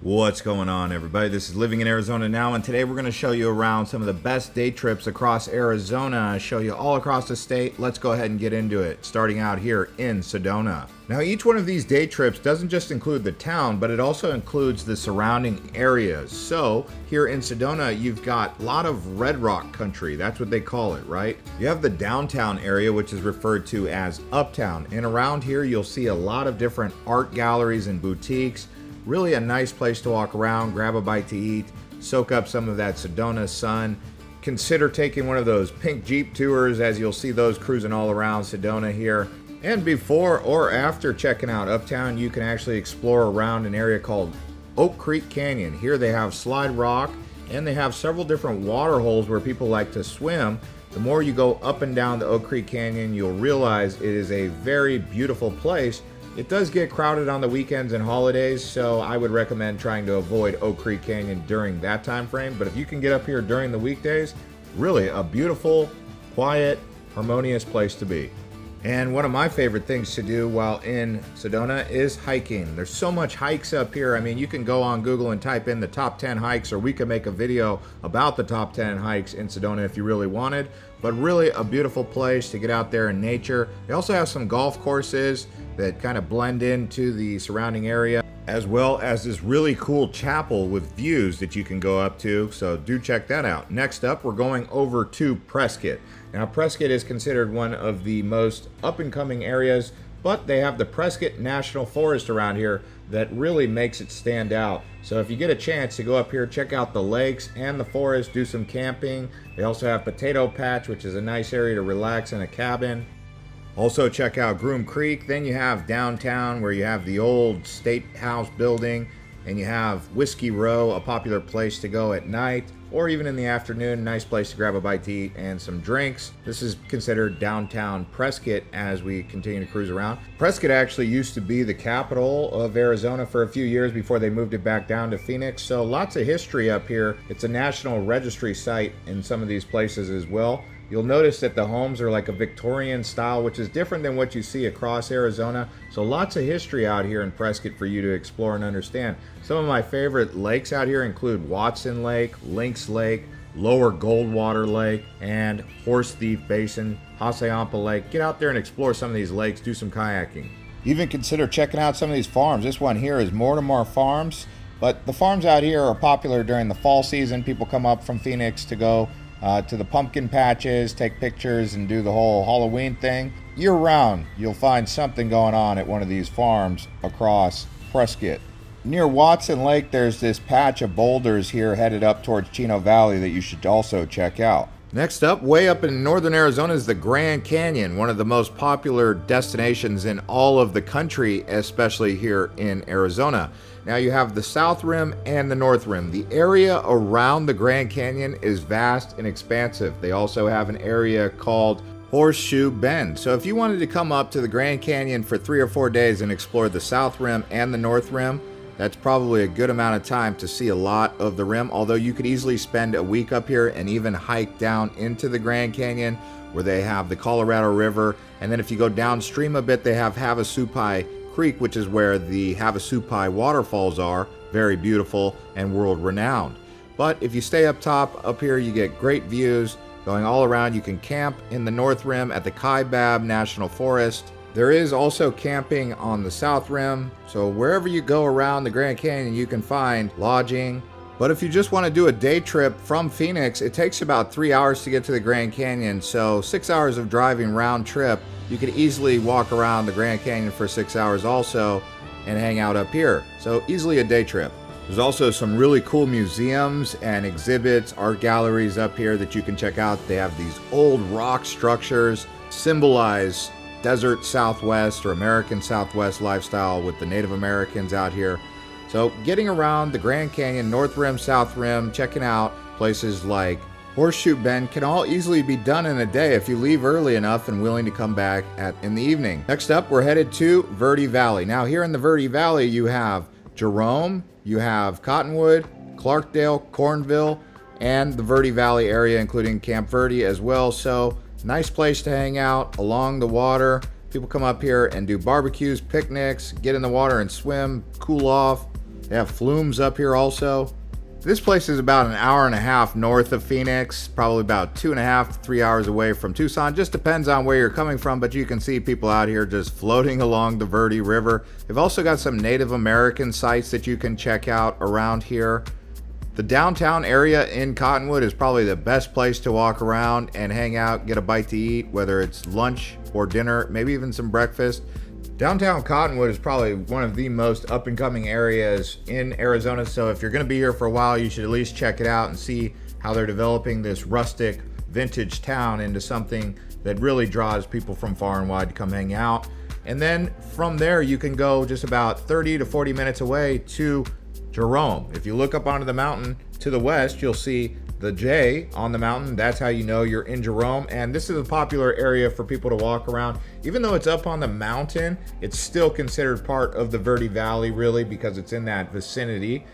What's going on, everybody? This is Living in Arizona Now, and today we're going to show you around some of the best day trips across Arizona. Show you all across the state. Let's go ahead and get into it, starting out here in Sedona. Now, each one of these day trips doesn't just include the town, but it also includes the surrounding areas. So, here in Sedona, you've got a lot of red rock country. That's what they call it, right? You have the downtown area, which is referred to as Uptown. And around here, you'll see a lot of different art galleries and boutiques. Really a nice place to walk around, grab a bite to eat, soak up some of that Sedona sun. Consider taking one of those pink Jeep tours, as you'll see those cruising all around Sedona here. And before or after checking out Uptown, you can actually explore around an area called Oak Creek Canyon. Here they have Slide Rock, and they have several different water holes where people like to swim. The more you go up and down the Oak Creek Canyon, you'll realize it is a very beautiful place. It does get crowded on the weekends and holidays, so I would recommend trying to avoid Oak Creek Canyon during that time frame. But if you can get up here during the weekdays, really a beautiful, quiet, harmonious place to be. And one of my favorite things to do while in Sedona is hiking. There's so much hikes up here. I mean, you can go on Google and type in the top 10 hikes, or we could make a video about the top 10 hikes in Sedona if you really wanted. But really a beautiful place to get out there in nature. They also have some golf courses that kind of blend into the surrounding area, as well as this really cool chapel with views that you can go up to, so do check that out. Next up, we're going over to Prescott. Now, Prescott is considered one of the most up-and-coming areas, but they have the Prescott National Forest around here that really makes it stand out. So if you get a chance to go up here, check out the lakes and the forest, do some camping. They also have Potato Patch, which is a nice area to relax in a cabin. Also check out Groom Creek. Then you have downtown, where you have the old State House building, and you have Whiskey Row, a popular place to go at night or even in the afternoon. Nice place to grab a bite to eat and some drinks. This is considered downtown Prescott as we continue to cruise around. Prescott actually used to be the capital of Arizona for a few years before they moved it back down to Phoenix. So lots of history up here. It's a National Registry site in some of these places as well. You'll notice that the homes are like a Victorian style, which is different than what you see across Arizona. So lots of history out here in Prescott for you to explore and understand. Some of my favorite lakes out here include Watson Lake, Lynx Lake, Lower Goldwater Lake, and Horse Thief Basin, Hassayampa Lake. Get out there and explore some of these lakes, do some kayaking. Even consider checking out some of these farms. This one here is Mortimer Farms, but the farms out here are popular during the fall season. People come up from Phoenix to go to the pumpkin patches, take pictures, and do the whole Halloween thing. Year round, you'll find something going on at one of these farms across Prescott. Near Watson Lake, there's this patch of boulders here headed up towards Chino Valley that you should also check out. Next up, way up in northern Arizona, is the Grand Canyon, one of the most popular destinations in all of the country, especially here in Arizona. Now you have the South Rim and the North Rim. The area around the Grand Canyon is vast and expansive. They also have an area called Horseshoe Bend. So if you wanted to come up to the Grand Canyon for 3 or 4 days and explore the South Rim and the North Rim, that's probably a good amount of time to see a lot of the rim, although you could easily spend a week up here and even hike down into the Grand Canyon, where they have the Colorado River. And then if you go downstream a bit, they have Havasu Creek, which is where the Havasu waterfalls are. Very beautiful and world-renowned. But if you stay up top, up here, you get great views going all around. You can camp in the North Rim at the Kaibab National Forest. There is also camping on the South Rim, so wherever you go around the Grand Canyon, you can find lodging. But if you just want to do a day trip from Phoenix, it takes about 3 hours to get to the Grand Canyon, so 6 hours of driving round trip. You could easily walk around the Grand Canyon for 6 hours also and hang out up here, so easily a day trip. There's also some really cool museums and exhibits, art galleries up here that you can check out. They have these old rock structures, symbolize desert Southwest or American Southwest lifestyle with the Native Americans out here. So getting around the Grand Canyon, North Rim, South Rim, checking out places like Horseshoe Bend can all easily be done in a day if you leave early enough and willing to come back in the evening. Next up, we're headed to Verde Valley. Now here in the Verde Valley, you have Jerome, you have Cottonwood, Clarkdale, Cornville, and the Verde Valley area, including Camp Verde as well. So nice place to hang out along the water. People come up here and do barbecues, picnics, get in the water and swim, cool off. They have flumes up here also. This place is about an hour and a half north of Phoenix, probably about 2.5 to 3 hours away from Tucson. Just depends on where you're coming from, but you can see people out here just floating along the Verde River. They've also got some Native American sites that you can check out around here. The downtown area in Cottonwood is probably the best place to walk around and hang out, get a bite to eat, whether it's lunch or dinner, maybe even some breakfast. Downtown Cottonwood is probably one of the most up-and-coming areas in Arizona, so if you're going to be here for a while, you should at least check it out and see how they're developing this rustic, vintage town into something that really draws people from far and wide to come hang out. And then from there, you can go just about 30 to 40 minutes away to Jerome. If you look up onto the mountain to the west, you'll see the J on the mountain. That's how you know you're in Jerome. And this is a popular area for people to walk around. Even though it's up on the mountain, it's still considered part of the Verde Valley, really, because it's in that vicinity.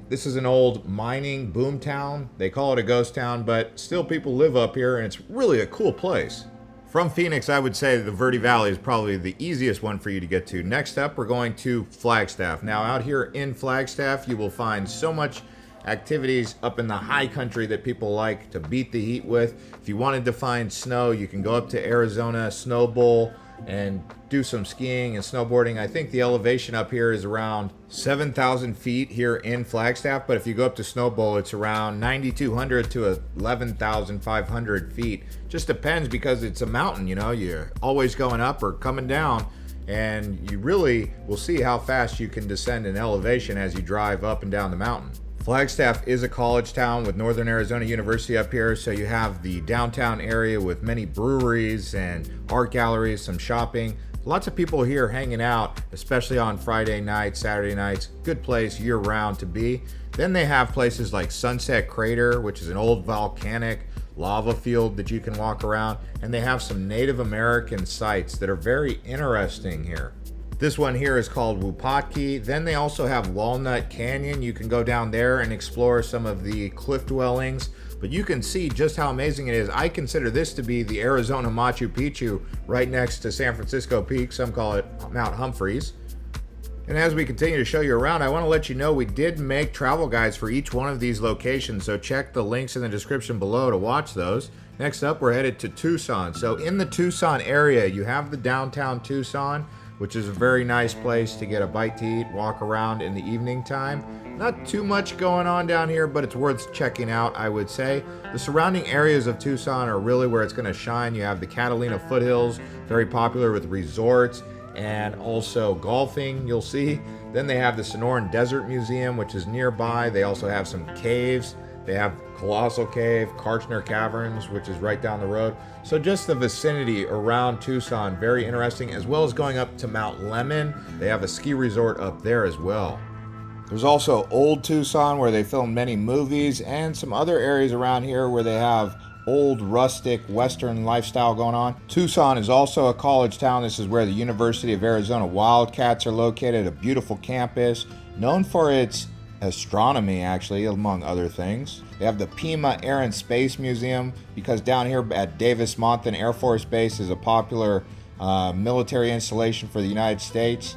This is an old mining boom town. They call it a ghost town, but still people live up here, and it's really a cool place. From Phoenix, I would say the Verde Valley is probably the easiest one for you to get to. Next up, we're going to Flagstaff. Now, out here in Flagstaff, you will find so much activities up in the high country that people like to beat the heat with. If you wanted to find snow, you can go up to Arizona Snow Bowl and do some skiing and snowboarding. I think the elevation up here is around 7,000 feet here in Flagstaff, but if you go up to Snow Bowl, it's around 9,200 to 11,500 feet. Just depends, because it's a mountain, you know, you're always going up or coming down, and you really will see how fast you can descend in elevation as you drive up and down the mountain. Flagstaff is a college town with Northern Arizona University up here, so you have the downtown area with many breweries and art galleries, some shopping. Lots of people here hanging out, especially on Friday nights, Saturday nights. Good place year-round to be. Then they have places like Sunset Crater, which is an old volcanic lava field that you can walk around, and they have some Native American sites that are very interesting here. This one here is called Wupatki. Then they also have Walnut Canyon. You can go down there and explore some of the cliff dwellings, but you can see just how amazing it is. I consider this to be the Arizona Machu Picchu, right next to San Francisco Peak. Some call it Mount Humphreys. And as we continue to show you around, I want to let you know we did make travel guides for each one of these locations, so check the links in the description below to watch those. Next up, we're headed to Tucson. So in the Tucson area, you have the downtown Tucson, which is a very nice place to get a bite to eat, walk around in the evening time. Not too much going on down here, but it's worth checking out, I would say. The surrounding areas of Tucson are really where it's going to shine. You have the Catalina foothills, very popular with resorts and also golfing, you'll see. Then they have the Sonoran Desert Museum, which is nearby. They also have some caves. They have Colossal Cave, Karchner Caverns, which is right down the road. So just the vicinity around Tucson, very interesting, as well as going up to Mount Lemmon. They have a ski resort up there as well. There's also Old Tucson, where they filmed many movies, and some other areas around here where they have old rustic Western lifestyle going on. Tucson is also a college town. This is where the University of Arizona Wildcats are located, a beautiful campus known for its astronomy, actually, among other things. They have the Pima Air and Space Museum, because down here at Davis-Monthan Air Force Base is a popular military installation for the United States.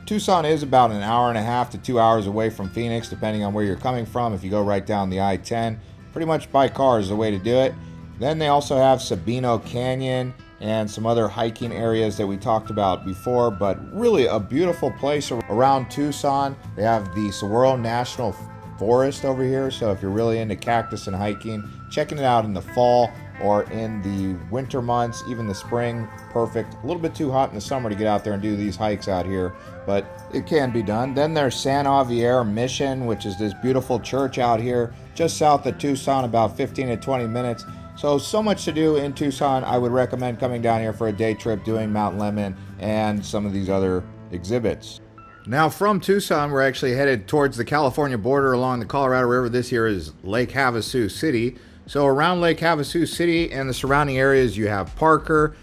Tucson is about an hour and a half to 2 hours away from Phoenix, depending on where you're coming from. If you go right down the I-10, pretty much by car is the way to do it. Then they also have Sabino Canyon and some other hiking areas that we talked about before, but really a beautiful place around Tucson. They have the Saguaro National Forest over here, so if you're really into cactus and hiking, checking it out in the fall or in the winter months, even the spring, perfect. A little bit too hot in the summer to get out there and do these hikes out here, but it can be done. Then there's San Javier Mission, which is this beautiful church out here just south of Tucson, about 15 to 20 minutes. So much to do in Tucson. I would recommend coming down here for a day trip, doing Mount Lemmon and some of these other exhibits. Now from Tucson, we're actually headed towards the California border along the Colorado River. This here is Lake Havasu City. So around Lake Havasu City and the surrounding areas, you have Parker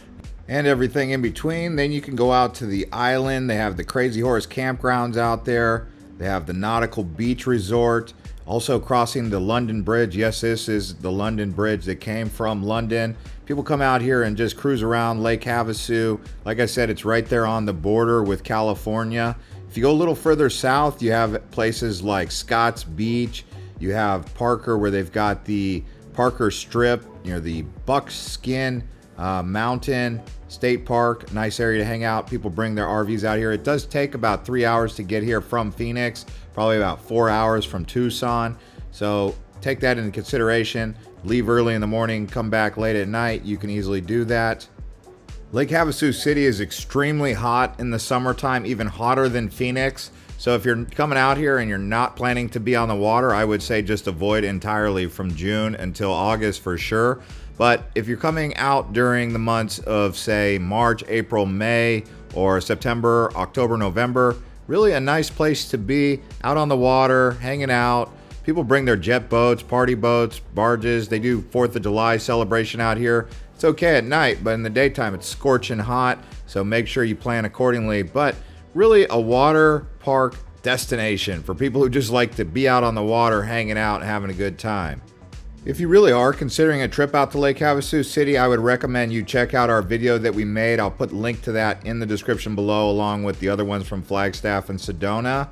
and everything in between. Then you can go out to the island. They have the Crazy Horse campgrounds out there. They have the Nautical Beach Resort. Also crossing the London Bridge. Yes, this is the London Bridge that came from London. People come out here and just cruise around Lake Havasu. Like I said, it's right there on the border with California. If you go a little further south, you have places like Scotts Beach. You have Parker, where they've got the Parker Strip, the Buckskin Mountain State Park. Nice area to hang out. People bring their RVs out here. It does take about 3 hours to get here from Phoenix, probably about 4 hours from Tucson. So take that into consideration. Leave early in the morning, come back late at night. You can easily do that. Lake Havasu City is extremely hot in the summertime, even hotter than Phoenix. So if you're coming out here and you're not planning to be on the water, I would say just avoid entirely from June until August for sure. But if you're coming out during the months of, say, March, April, May, or September, October, November, really a nice place to be, out on the water, hanging out. People bring their jet boats, party boats, barges. They do 4th of July celebration out here. It's okay at night, but in the daytime it's scorching hot, so make sure you plan accordingly. But really a water park destination for people who just like to be out on the water, hanging out, and having a good time. If you really are considering a trip out to Lake Havasu City, I would recommend you check out our video that we made. I'll put a link to that in the description below, along with the other ones from Flagstaff and Sedona.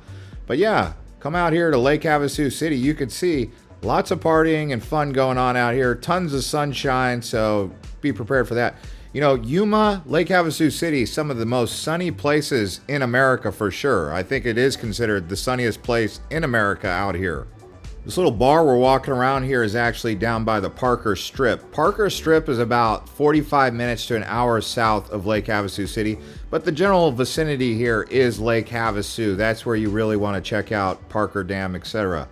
But yeah, come out here to Lake Havasu City. You could see lots of partying and fun going on out here. Tons of sunshine, so be prepared for that. Yuma, Lake Havasu City, some of the most sunny places in America for sure. I think it is considered the sunniest place in America out here. This little bar we're walking around here is actually down by the Parker Strip. Parker Strip is about 45 minutes to an hour south of Lake Havasu City, but the general vicinity here is Lake Havasu. That's where you really want to check out Parker Dam, etc.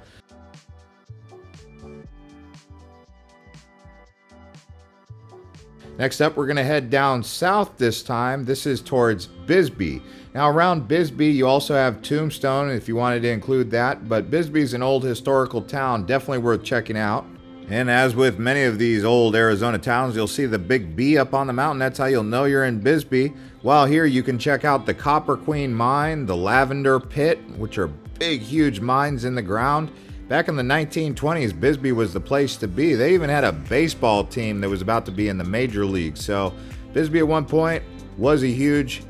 Next up, we're going to head down south this time. This is towards Bisbee. Now, around Bisbee, you also have Tombstone, if you wanted to include that, but Bisbee's an old historical town, definitely worth checking out. And as with many of these old Arizona towns, you'll see the big B up on the mountain. That's how you'll know you're in Bisbee. While here, you can check out the Copper Queen Mine, the Lavender Pit, which are big, huge mines in the ground. Back in the 1920s, Bisbee was the place to be. They even had a baseball team that was about to be in the major leagues. So Bisbee at one point was a huge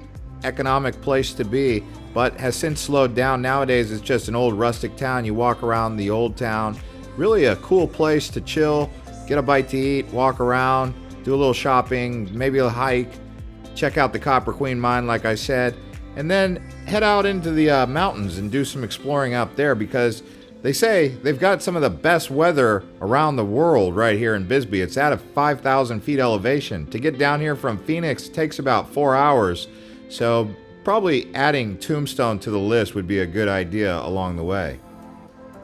economic place to be, but has since slowed down. Nowadays, it's just an old rustic town. You walk around the old town. Really a cool place to chill, get a bite to eat, walk around, do a little shopping, maybe a hike, check out the Copper Queen Mine, like I said, and then head out into the mountains and do some exploring out there, because they say they've got some of the best weather around the world right here in Bisbee. It's at a 5,000 feet elevation. To get down here from Phoenix takes about 4 hours. So probably adding Tombstone to the list would be a good idea along the way.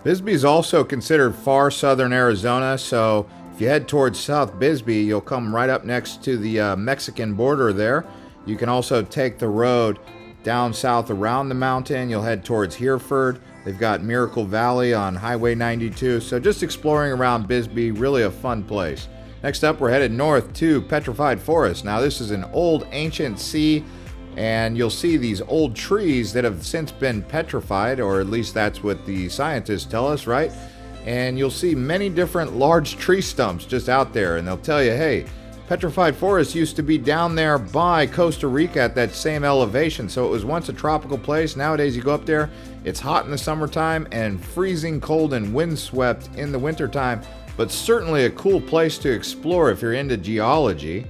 Bisbee is also considered far southern Arizona. So if you head towards South Bisbee, you'll come right up next to the Mexican border there. You can also take the road down south around the mountain. You'll head towards Hereford. They've got Miracle Valley on Highway 92. So just exploring around Bisbee, really a fun place. Next up, we're headed north to Petrified Forest. Now this is an old ancient sea, and you'll see these old trees that have since been petrified, or at least that's what the scientists tell us, right? And you'll see many different large tree stumps just out there, and they'll tell you, hey, Petrified Forest used to be down there by Costa Rica at that same elevation, so it was once a tropical place. Nowadays you go up there, it's hot in the summertime and freezing cold and windswept in the wintertime, but certainly a cool place to explore if you're into geology.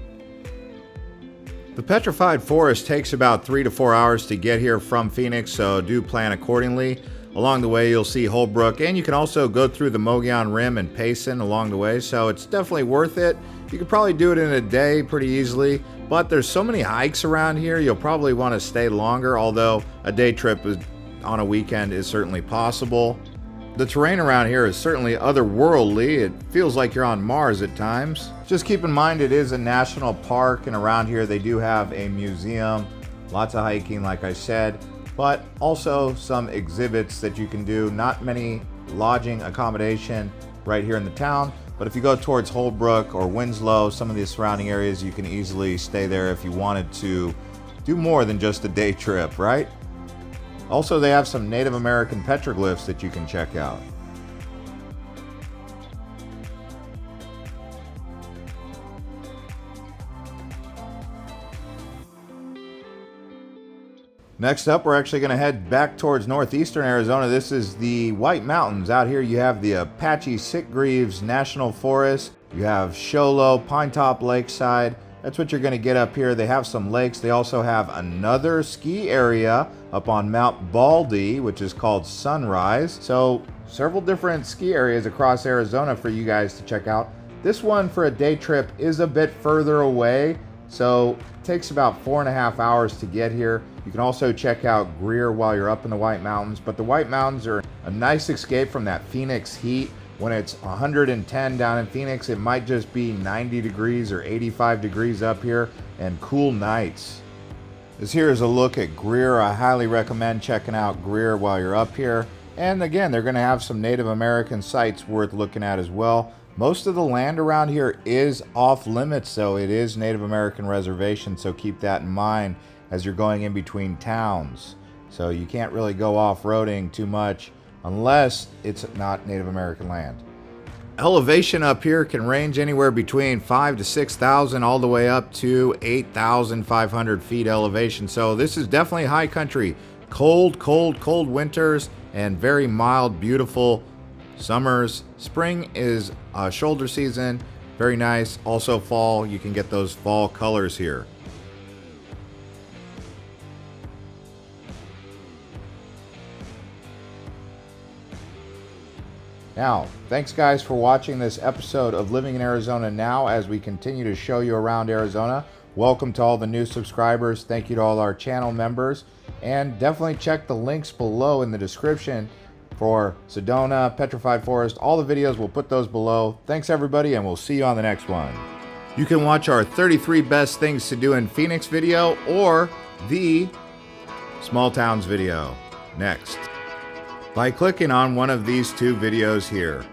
The Petrified Forest takes about 3 to 4 hours to get here from Phoenix, so do plan accordingly. Along the way, you'll see Holbrook, and you can also go through the Mogollon Rim and Payson along the way, so it's definitely worth it. You could probably do it in a day pretty easily, but there's so many hikes around here, you'll probably want to stay longer, although a day trip on a weekend is certainly possible. The terrain around here is certainly otherworldly. It feels like you're on Mars at times. Just keep in mind it is a national park, and around here they do have a museum, lots of hiking like I said, but also some exhibits that you can do. Not many lodging accommodation right here in the town, but if you go towards Holbrook or Winslow, some of the surrounding areas, you can easily stay there if you wanted to do more than just a day trip, right? Also, they have some Native American petroglyphs that you can check out. Next up, we're actually going to head back towards northeastern Arizona. This is the White Mountains. Out here you have the Apache Sitgreaves National Forest. You have Show Low, Pine Top Lakeside. That's what you're going to get up here. They have some lakes. They also have another ski area up on Mount Baldy, which is called Sunrise. So several different ski areas across Arizona for you guys to check out. This one for a day trip is a bit further away, so it takes about 4.5 hours to get here. You can also check out Greer while you're up in the White Mountains, but the White Mountains are a nice escape from that Phoenix heat. When it's 110 down in Phoenix, it might just be 90 degrees or 85 degrees up here and cool nights. This here is a look at Greer. I highly recommend checking out Greer while you're up here. And again, they're going to have some Native American sites worth looking at as well. Most of the land around here is off limits, so it is Native American reservation, so keep that in mind as you're going in between towns. So you can't really go off-roading too much unless it's not Native American land. Elevation up here can range anywhere between 5,000 to 6,000 all the way up to 8,500 feet elevation. So this is definitely high country. Cold, cold, cold winters and very mild, beautiful summers. Spring is shoulder season, very nice. Also fall, you can get those fall colors here. Now, thanks guys for watching this episode of Living in Arizona Now as we continue to show you around Arizona. Welcome to all the new subscribers. Thank you to all our channel members. And definitely check the links below in the description for Sedona, Petrified Forest. All the videos, we'll put those below. Thanks everybody, and we'll see you on the next one. You can watch our 33 best things to do in Phoenix video or the small towns video next by clicking on one of these two videos here.